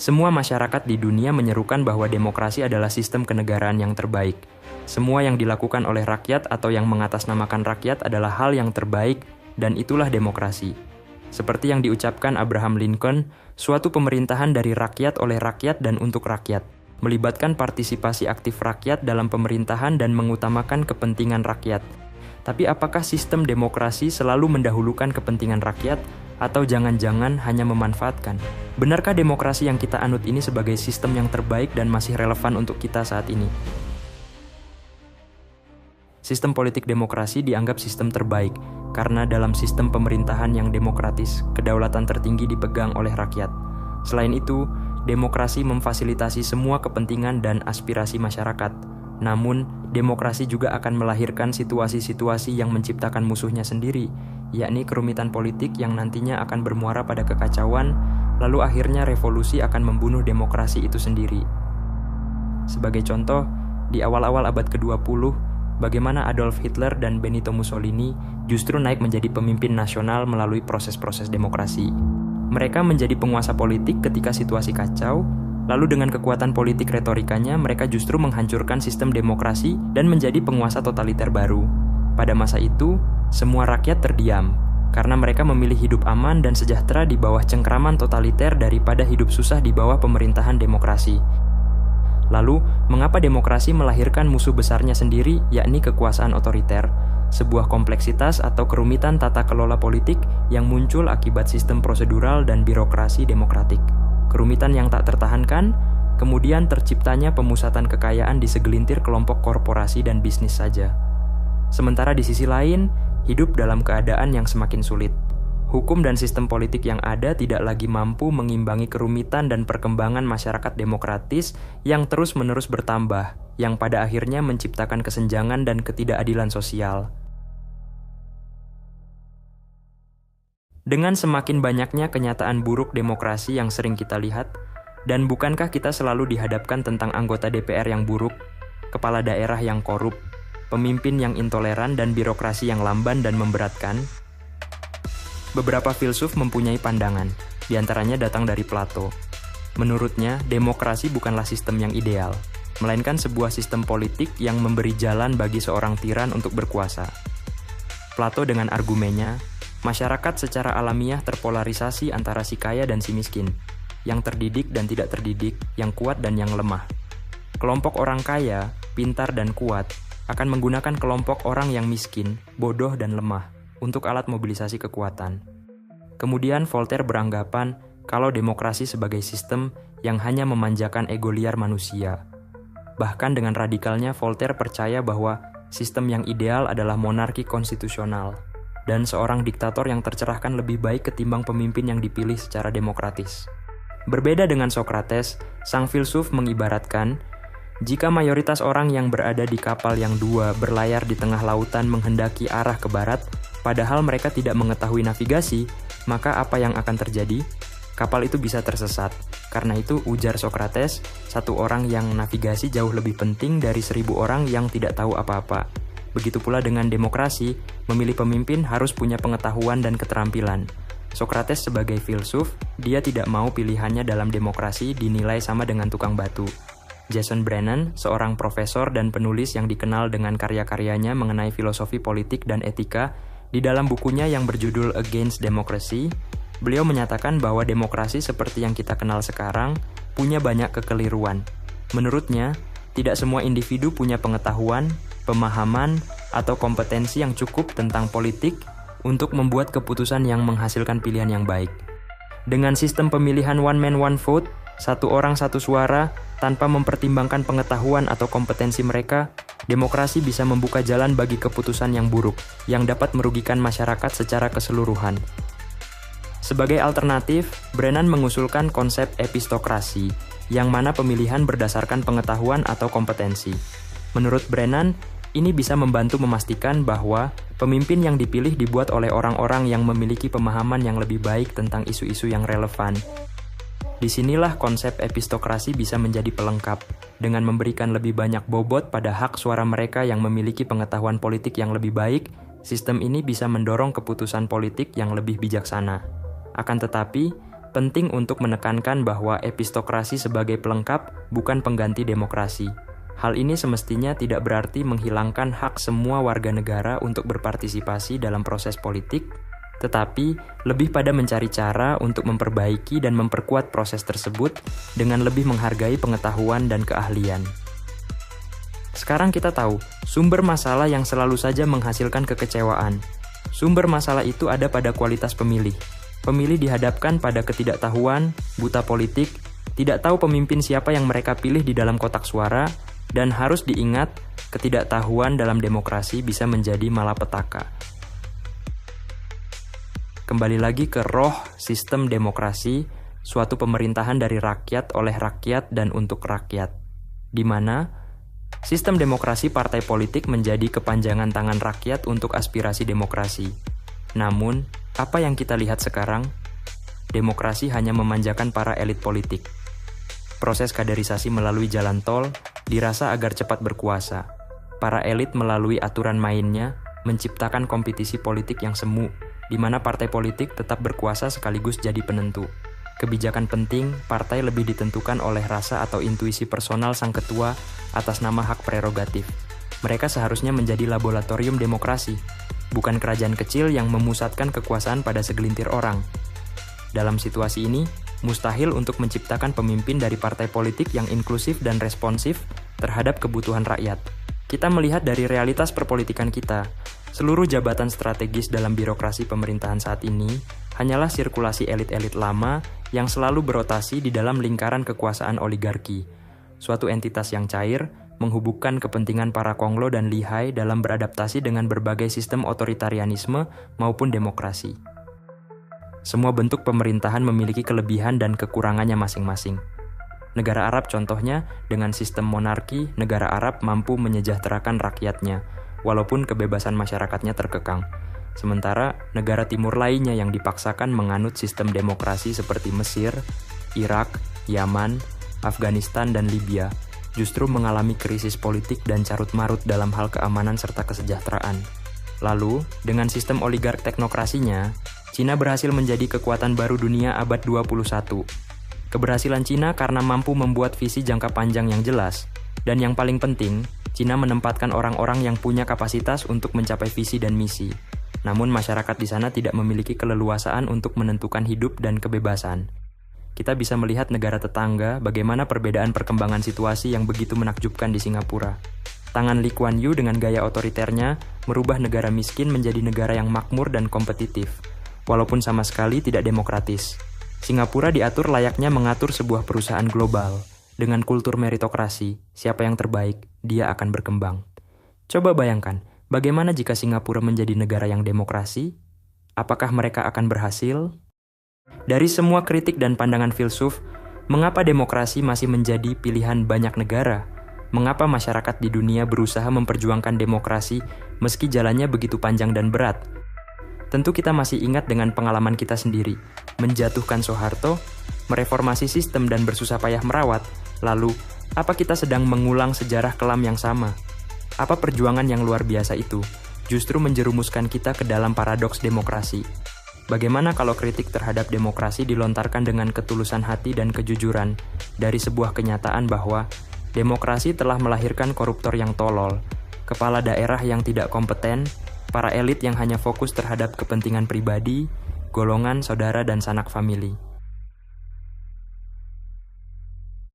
Semua masyarakat di dunia menyerukan bahwa demokrasi adalah sistem kenegaraan yang terbaik. Semua yang dilakukan oleh rakyat atau yang mengatasnamakan rakyat adalah hal yang terbaik, dan itulah demokrasi. Seperti yang diucapkan Abraham Lincoln, suatu pemerintahan dari rakyat oleh rakyat dan untuk rakyat, melibatkan partisipasi aktif rakyat dalam pemerintahan dan mengutamakan kepentingan rakyat. Tapi apakah sistem demokrasi selalu mendahulukan kepentingan rakyat, atau jangan-jangan hanya memanfaatkan? Benarkah demokrasi yang kita anut ini sebagai sistem yang terbaik dan masih relevan untuk kita saat ini? Sistem politik demokrasi dianggap sistem terbaik, karena dalam sistem pemerintahan yang demokratis, kedaulatan tertinggi dipegang oleh rakyat. Selain itu, demokrasi memfasilitasi semua kepentingan dan aspirasi masyarakat. Namun, demokrasi juga akan melahirkan situasi-situasi yang menciptakan musuhnya sendiri, yakni kerumitan politik yang nantinya akan bermuara pada kekacauan, lalu akhirnya revolusi akan membunuh demokrasi itu sendiri. Sebagai contoh, di awal-awal abad ke-20, bagaimana Adolf Hitler dan Benito Mussolini justru naik menjadi pemimpin nasional melalui proses-proses demokrasi. Mereka menjadi penguasa politik ketika situasi kacau, lalu dengan kekuatan politik retorikanya mereka justru menghancurkan sistem demokrasi dan menjadi penguasa totaliter baru. Pada masa itu, semua rakyat terdiam, karena mereka memilih hidup aman dan sejahtera di bawah cengkraman totaliter daripada hidup susah di bawah pemerintahan demokrasi. Lalu, mengapa demokrasi melahirkan musuh besarnya sendiri, yakni kekuasaan otoriter? Sebuah kompleksitas atau kerumitan tata kelola politik yang muncul akibat sistem prosedural dan birokrasi demokratik. Kerumitan yang tak tertahankan, kemudian terciptanya pemusatan kekayaan di segelintir kelompok korporasi dan bisnis saja. Sementara di sisi lain, hidup dalam keadaan yang semakin sulit. Hukum dan sistem politik yang ada tidak lagi mampu mengimbangi kerumitan dan perkembangan masyarakat demokratis yang terus-menerus bertambah, yang pada akhirnya menciptakan kesenjangan dan ketidakadilan sosial. Dengan semakin banyaknya kenyataan buruk demokrasi yang sering kita lihat, dan bukankah kita selalu dihadapkan tentang anggota DPR yang buruk, kepala daerah yang korup, pemimpin yang intoleran dan birokrasi yang lamban dan memberatkan? Beberapa filsuf mempunyai pandangan, diantaranya datang dari Plato. Menurutnya, demokrasi bukanlah sistem yang ideal, melainkan sebuah sistem politik yang memberi jalan bagi seorang tiran untuk berkuasa. Plato dengan argumennya, masyarakat secara alamiah terpolarisasi antara si kaya dan si miskin, yang terdidik dan tidak terdidik, yang kuat dan yang lemah. Kelompok orang kaya, pintar dan kuat, akan menggunakan kelompok orang yang miskin, bodoh dan lemah, untuk alat mobilisasi kekuatan. Kemudian Voltaire beranggapan kalau demokrasi sebagai sistem yang hanya memanjakan ego liar manusia. Bahkan dengan radikalnya Voltaire percaya bahwa sistem yang ideal adalah monarki konstitusional, dan seorang diktator yang tercerahkan lebih baik ketimbang pemimpin yang dipilih secara demokratis. Berbeda dengan Socrates, sang filsuf mengibaratkan, jika mayoritas orang yang berada di kapal yang dua berlayar di tengah lautan menghendaki arah ke barat, padahal mereka tidak mengetahui navigasi, maka apa yang akan terjadi? Kapal itu bisa tersesat. Karena itu, ujar Socrates, satu orang yang navigasi jauh lebih penting dari 1000 orang yang tidak tahu apa-apa. Begitu pula dengan demokrasi, memilih pemimpin harus punya pengetahuan dan keterampilan. Socrates sebagai filsuf, dia tidak mau pilihannya dalam demokrasi dinilai sama dengan tukang batu. Jason Brennan, seorang profesor dan penulis yang dikenal dengan karya-karyanya mengenai filosofi politik dan etika, di dalam bukunya yang berjudul Against Democracy, beliau menyatakan bahwa demokrasi seperti yang kita kenal sekarang punya banyak kekeliruan. Menurutnya, tidak semua individu punya pengetahuan, pemahaman, atau kompetensi yang cukup tentang politik untuk membuat keputusan yang menghasilkan pilihan yang baik. Dengan sistem pemilihan one man one vote, satu orang satu suara, tanpa mempertimbangkan pengetahuan atau kompetensi mereka, demokrasi bisa membuka jalan bagi keputusan yang buruk, yang dapat merugikan masyarakat secara keseluruhan. Sebagai alternatif, Brennan mengusulkan konsep epistokrasi, yang mana pemilihan berdasarkan pengetahuan atau kompetensi. Menurut Brennan, ini bisa membantu memastikan bahwa pemimpin yang dipilih dibuat oleh orang-orang yang memiliki pemahaman yang lebih baik tentang isu-isu yang relevan. Disinilah konsep epistokrasi bisa menjadi pelengkap, dengan memberikan lebih banyak bobot pada hak suara mereka yang memiliki pengetahuan politik yang lebih baik. Sistem ini bisa mendorong keputusan politik yang lebih bijaksana. Akan tetapi, penting untuk menekankan bahwa epistokrasi sebagai pelengkap bukan pengganti demokrasi. Hal ini semestinya tidak berarti menghilangkan hak semua warga negara untuk berpartisipasi dalam proses politik, tetapi lebih pada mencari cara untuk memperbaiki dan memperkuat proses tersebut dengan lebih menghargai pengetahuan dan keahlian. Sekarang kita tahu, sumber masalah yang selalu saja menghasilkan kekecewaan. Sumber masalah itu ada pada kualitas pemilih. Pemilih dihadapkan pada ketidaktahuan, buta politik, tidak tahu pemimpin siapa yang mereka pilih di dalam kotak suara, dan harus diingat, ketidaktahuan dalam demokrasi bisa menjadi malapetaka. Kembali lagi ke roh sistem demokrasi, suatu pemerintahan dari rakyat, oleh rakyat, dan untuk rakyat. Di mana sistem demokrasi partai politik menjadi kepanjangan tangan rakyat untuk aspirasi demokrasi. Namun, apa yang kita lihat sekarang? Demokrasi hanya memanjakan para elit politik. Proses kaderisasi melalui jalan tol dirasa agar cepat berkuasa. Para elit melalui aturan mainnya menciptakan kompetisi politik yang semu, di mana partai politik tetap berkuasa sekaligus jadi penentu. Kebijakan penting, partai lebih ditentukan oleh rasa atau intuisi personal sang ketua atas nama hak prerogatif. Mereka seharusnya menjadi laboratorium demokrasi, bukan kerajaan kecil yang memusatkan kekuasaan pada segelintir orang. Dalam situasi ini, mustahil untuk menciptakan pemimpin dari partai politik yang inklusif dan responsif terhadap kebutuhan rakyat. Kita melihat dari realitas perpolitikan kita, seluruh jabatan strategis dalam birokrasi pemerintahan saat ini hanyalah sirkulasi elit-elit lama yang selalu berotasi di dalam lingkaran kekuasaan oligarki, suatu entitas yang cair, menghubungkan kepentingan para konglo dan lihai dalam beradaptasi dengan berbagai sistem otoritarianisme maupun demokrasi. Semua bentuk pemerintahan memiliki kelebihan dan kekurangannya masing-masing. Negara Arab contohnya, dengan sistem monarki, negara Arab mampu menyejahterakan rakyatnya, walaupun kebebasan masyarakatnya terkekang. Sementara, negara timur lainnya yang dipaksakan menganut sistem demokrasi seperti Mesir, Irak, Yaman, Afghanistan, dan Libya, justru mengalami krisis politik dan carut-marut dalam hal keamanan serta kesejahteraan. Lalu, dengan sistem oligark teknokrasinya, Cina berhasil menjadi kekuatan baru dunia abad 21. Keberhasilan Cina karena mampu membuat visi jangka panjang yang jelas, dan yang paling penting, Cina menempatkan orang-orang yang punya kapasitas untuk mencapai visi dan misi. Namun masyarakat di sana tidak memiliki keleluasaan untuk menentukan hidup dan kebebasan. Kita bisa melihat negara tetangga bagaimana perbedaan perkembangan situasi yang begitu menakjubkan di Singapura. Tangan Lee Kuan Yew dengan gaya otoriternya merubah negara miskin menjadi negara yang makmur dan kompetitif, walaupun sama sekali tidak demokratis. Singapura diatur layaknya mengatur sebuah perusahaan global. Dengan kultur meritokrasi, siapa yang terbaik, dia akan berkembang. Coba bayangkan, bagaimana jika Singapura menjadi negara yang demokrasi? Apakah mereka akan berhasil? Dari semua kritik dan pandangan filsuf, mengapa demokrasi masih menjadi pilihan banyak negara? Mengapa masyarakat di dunia berusaha memperjuangkan demokrasi meski jalannya begitu panjang dan berat? Tentu kita masih ingat dengan pengalaman kita sendiri, menjatuhkan Soeharto, mereformasi sistem dan bersusah payah merawat. Lalu, apa kita sedang mengulang sejarah kelam yang sama? Apa perjuangan yang luar biasa itu justru menjerumuskan kita ke dalam paradoks demokrasi? Bagaimana kalau kritik terhadap demokrasi dilontarkan dengan ketulusan hati dan kejujuran dari sebuah kenyataan bahwa demokrasi telah melahirkan koruptor yang tolol, kepala daerah yang tidak kompeten, para elit yang hanya fokus terhadap kepentingan pribadi, golongan, saudara, dan sanak famili.